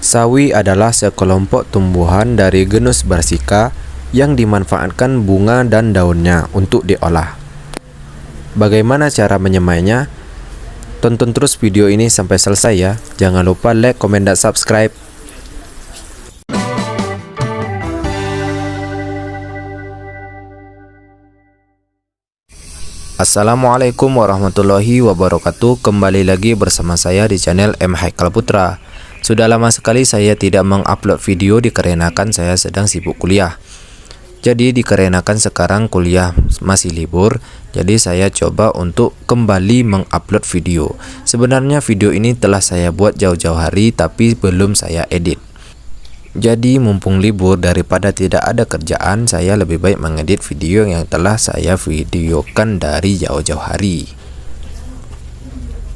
Sawi adalah sekelompok tumbuhan dari genus Brassica yang dimanfaatkan bunga dan daunnya untuk diolah. Bagaimana cara menyemainya? Tonton terus video ini sampai selesai ya. Jangan lupa like, komen, dan subscribe. Assalamualaikum warahmatullahi wabarakatuh. Kembali lagi bersama saya di channel M. Haikal Putra. Sudah lama sekali saya tidak mengupload video dikarenakan saya sedang sibuk kuliah. Jadi dikarenakan sekarang kuliah masih libur, jadi saya coba untuk kembali mengupload video. Sebenarnya video ini telah saya buat jauh-jauh hari tapi belum saya edit. Jadi mumpung libur, daripada tidak ada kerjaan, saya lebih baik mengedit video yang telah saya videokan dari jauh-jauh hari.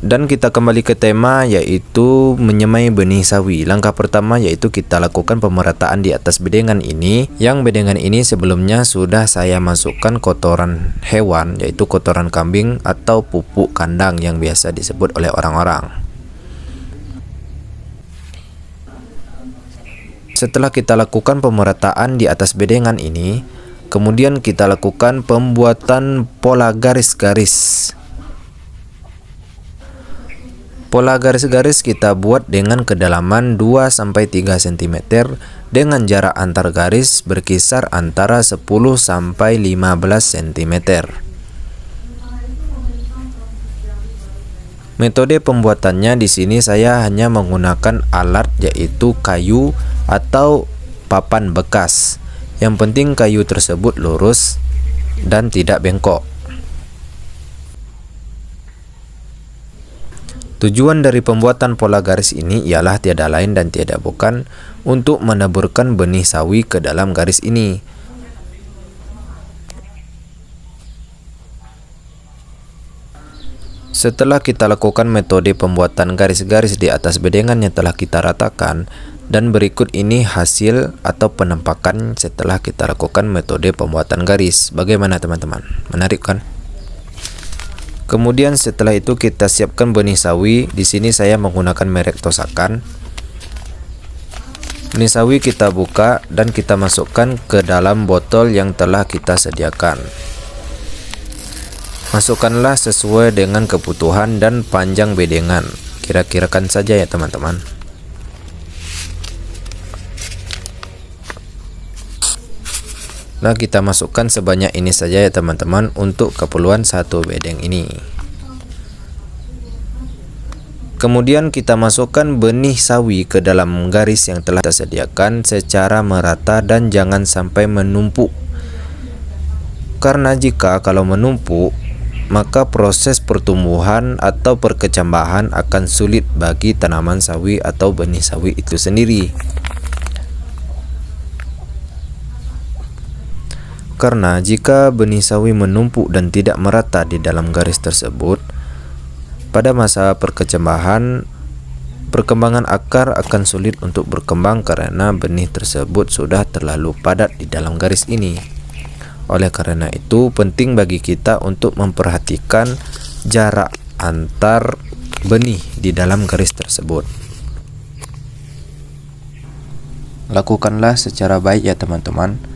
Dan kita kembali ke tema, yaitu menyemai benih sawi. Langkah pertama yaitu kita lakukan pemerataan di atas bedengan ini. Yang bedengan ini sebelumnya sudah saya masukkan kotoran hewan, yaitu kotoran kambing atau pupuk kandang yang biasa disebut oleh orang-orang. Setelah kita lakukan pemerataan di atas bedengan ini, kemudian kita lakukan pembuatan pola garis-garis. Pola garis-garis kita buat dengan kedalaman 2-3 cm dengan jarak antar garis berkisar antara 10-15 cm. Metode pembuatannya di sini saya hanya menggunakan alat yaitu kayu atau papan bekas. Yang penting kayu tersebut lurus dan tidak bengkok. Tujuan dari pembuatan pola garis ini ialah tiada lain dan tiada bukan untuk menaburkan benih sawi ke dalam garis ini. Setelah kita lakukan metode pembuatan garis-garis di atas bedengan yang telah kita ratakan, dan berikut ini hasil atau penampakan setelah kita lakukan metode pembuatan garis. Bagaimana teman-teman? Menarik kan? Kemudian setelah itu kita siapkan benih sawi. Di sini saya menggunakan merek Tosakan. Benih sawi kita buka dan kita masukkan ke dalam botol yang telah kita sediakan. Masukkanlah sesuai dengan kebutuhan dan panjang bedengan. Kira-kirakan saja ya teman-teman. Nah, kita masukkan sebanyak ini saja ya teman-teman untuk keperluan satu bedeng ini. Kemudian kita masukkan benih sawi ke dalam garis yang telah kita sediakan secara merata dan jangan sampai menumpuk. Karena jika kalau menumpuk, maka proses pertumbuhan atau perkecambahan akan sulit bagi tanaman sawi atau benih sawi itu sendiri. Karena jika benih sawi menumpuk dan tidak merata di dalam garis tersebut, pada masa perkecambahan, perkembangan akar akan sulit untuk berkembang karena benih tersebut sudah terlalu padat di dalam garis ini. Oleh karena itu, penting bagi kita untuk memperhatikan jarak antar benih di dalam garis tersebut. Lakukanlah secara baik ya teman-teman.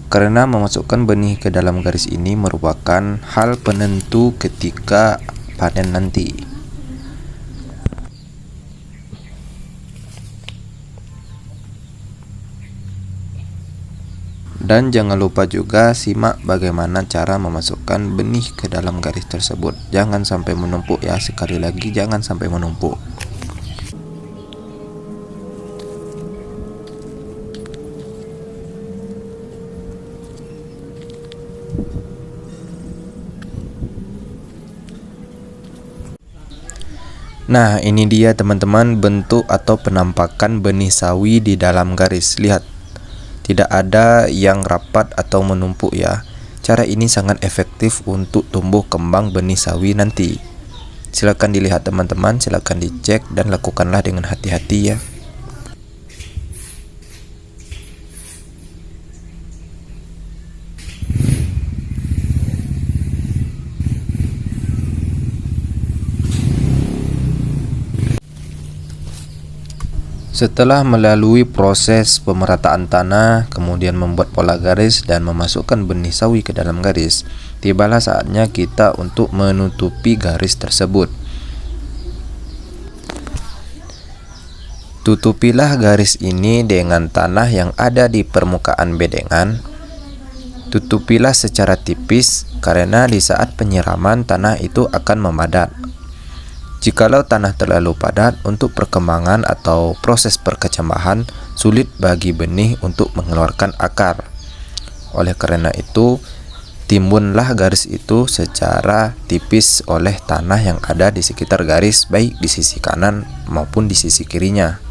Karena memasukkan benih ke dalam garis ini merupakan hal penentu ketika panen nanti. Dan jangan lupa juga simak bagaimana cara memasukkan benih ke dalam garis tersebut. Jangan sampai menumpuk ya, sekali lagi jangan sampai menumpuk. Nah, ini dia teman-teman bentuk atau penampakan benih sawi di dalam garis. Lihat, tidak ada yang rapat atau menumpuk ya. Cara ini sangat efektif untuk tumbuh kembang benih sawi nanti. Silakan dilihat teman-teman, silakan dicek dan lakukanlah dengan hati-hati ya. Setelah melalui proses pemerataan tanah, kemudian membuat pola garis dan memasukkan benih sawi ke dalam garis, tibalah saatnya kita untuk menutupi garis tersebut. Tutupilah garis ini dengan tanah yang ada di permukaan bedengan. Tutupilah secara tipis karena di saat penyiraman tanah itu akan memadat. Jikalau tanah terlalu padat, untuk perkembangan atau proses perkecambahan sulit bagi benih untuk mengeluarkan akar. Oleh karena itu, timbunlah garis itu secara tipis oleh tanah yang ada di sekitar garis, baik di sisi kanan maupun di sisi kirinya.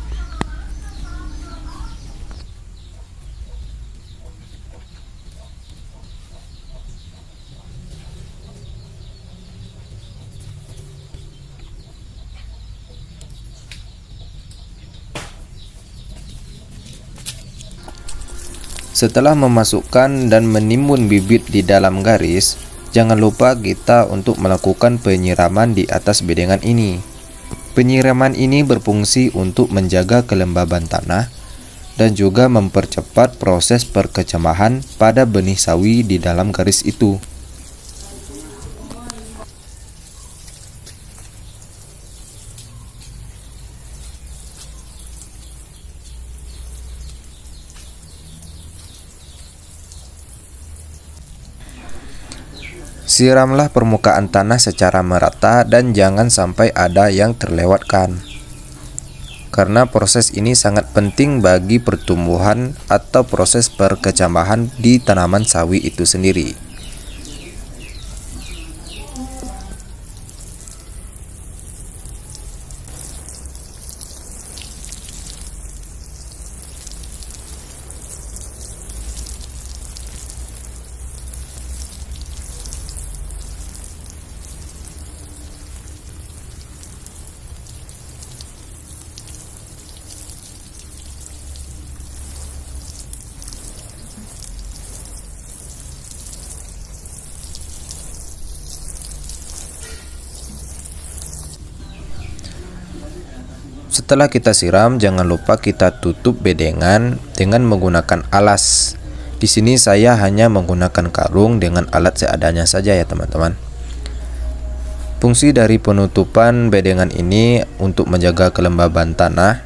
Setelah memasukkan dan menimbun bibit di dalam garis, jangan lupa kita untuk melakukan penyiraman di atas bedengan ini. Penyiraman ini berfungsi untuk menjaga kelembaban tanah dan juga mempercepat proses perkecambahan pada benih sawi di dalam garis itu. Siramlah permukaan tanah secara merata dan jangan sampai ada yang terlewatkan. Karena proses ini sangat penting bagi pertumbuhan atau proses perkecambahan di tanaman sawi itu sendiri. Setelah kita siram, jangan lupa kita tutup bedengan dengan menggunakan alas. Di sini saya hanya menggunakan karung dengan alat seadanya saja ya teman-teman. Fungsi dari penutupan bedengan ini untuk menjaga kelembaban tanah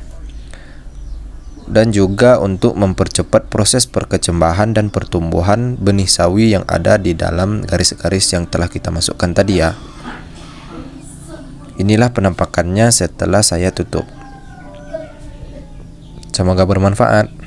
dan juga untuk mempercepat proses perkecambahan dan pertumbuhan benih sawi yang ada di dalam garis-garis yang telah kita masukkan tadi ya. Inilah penampakannya setelah saya tutup. Semoga bermanfaat.